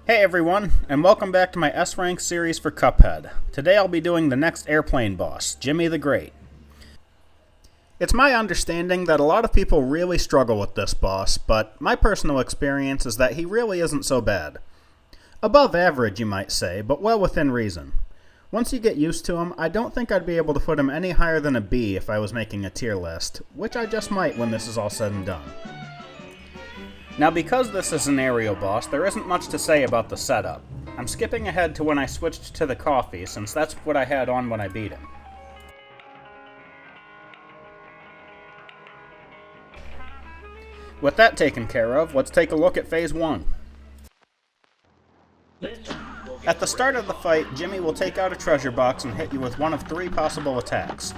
Hey everyone, and welcome back to my S-Rank series for Cuphead. Today I'll be doing the next airplane boss, Djimmi the Great. It's my understanding that a lot of people really struggle with this boss, but my personal experience is that he really isn't so bad. Above average, you might say, but well within reason. Once you get used to him, I don't think I'd be able to put him any higher than a B if I was making a tier list, which I just might when this is all said and done. Now because this is an aerial boss, there isn't much to say about the setup. I'm skipping ahead to when I switched to the coffee, since that's what I had on when I beat him. With that taken care of, let's take a look at Phase 1. At the start of the fight, Djimmi will take out a treasure box and hit you with one of three possible attacks.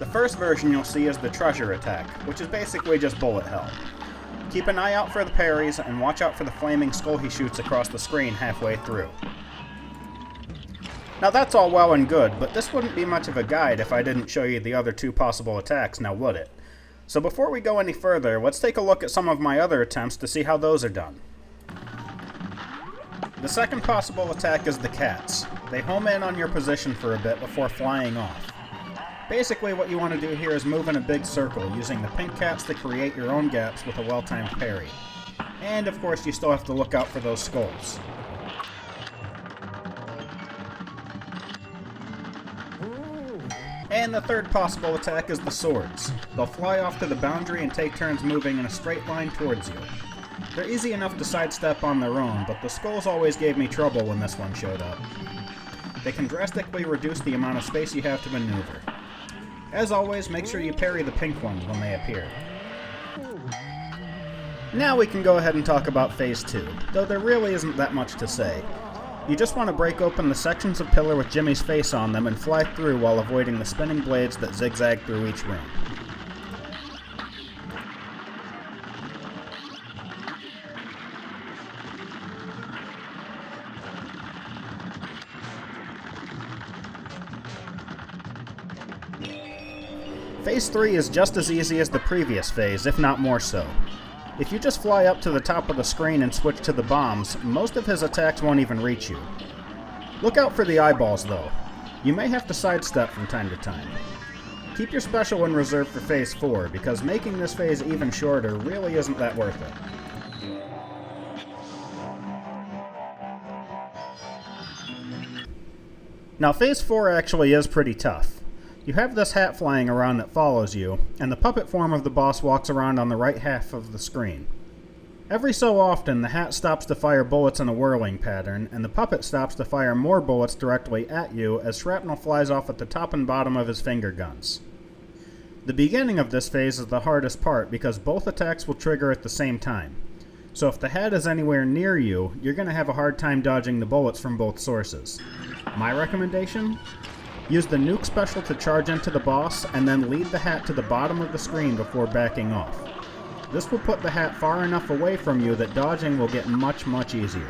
The first version you'll see is the treasure attack, which is basically just bullet hell. Keep an eye out for the parries, and watch out for the flaming skull he shoots across the screen halfway through. Now that's all well and good, but this wouldn't be much of a guide if I didn't show you the other two possible attacks, now would it? So before we go any further, let's take a look at some of my other attempts to see how those are done. The second possible attack is the cats. They home in on your position for a bit before flying off. Basically what you want to do here is move in a big circle, using the pink cats to create your own gaps with a well-timed parry. And of course you still have to look out for those skulls. And the third possible attack is the swords. They'll fly off to the boundary and take turns moving in a straight line towards you. They're easy enough to sidestep on their own, but the skulls always gave me trouble when this one showed up. They can drastically reduce the amount of space you have to maneuver. As always, make sure you parry the pink ones when they appear. Now we can go ahead and talk about Phase 2, though there really isn't that much to say. You just want to break open the sections of pillar with Djimmi's face on them and fly through while avoiding the spinning blades that zigzag through each room. Phase 3 is just as easy as the previous phase, if not more so. If you just fly up to the top of the screen and switch to the bombs, most of his attacks won't even reach you. Look out for the eyeballs though. You may have to sidestep from time to time. Keep your special in reserve for Phase 4, because making this phase even shorter really isn't that worth it. Now Phase 4 actually is pretty tough. You have this hat flying around that follows you, and the puppet form of the boss walks around on the right half of the screen. Every so often, the hat stops to fire bullets in a whirling pattern, and the puppet stops to fire more bullets directly at you as shrapnel flies off at the top and bottom of his finger guns. The beginning of this phase is the hardest part because both attacks will trigger at the same time. So if the hat is anywhere near you, you're going to have a hard time dodging the bullets from both sources. My recommendation? Use the nuke special to charge into the boss, and then lead the hat to the bottom of the screen before backing off. This will put the hat far enough away from you that dodging will get much easier.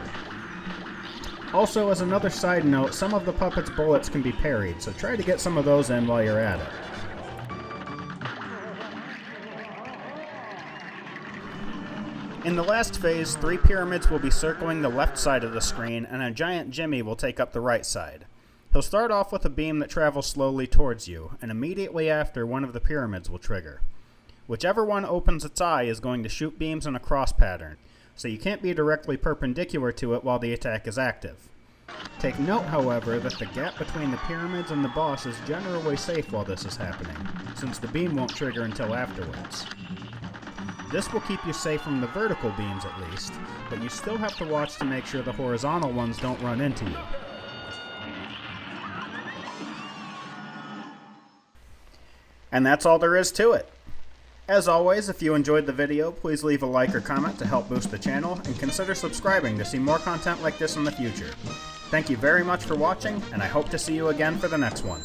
Also, as another side note, some of the puppet's bullets can be parried, so try to get some of those in while you're at it. In the last phase, 3 pyramids will be circling the left side of the screen, and a giant Djimmi will take up the right side. He'll start off with a beam that travels slowly towards you, and immediately after, one of the pyramids will trigger. Whichever one opens its eye is going to shoot beams in a cross pattern, so you can't be directly perpendicular to it while the attack is active. Take note, however, that the gap between the pyramids and the boss is generally safe while this is happening, since the beam won't trigger until afterwards. This will keep you safe from the vertical beams at least, but you still have to watch to make sure the horizontal ones don't run into you. And that's all there is to it. As always, if you enjoyed the video, please leave a like or comment to help boost the channel, and consider subscribing to see more content like this in the future. Thank you very much for watching, and I hope to see you again for the next one.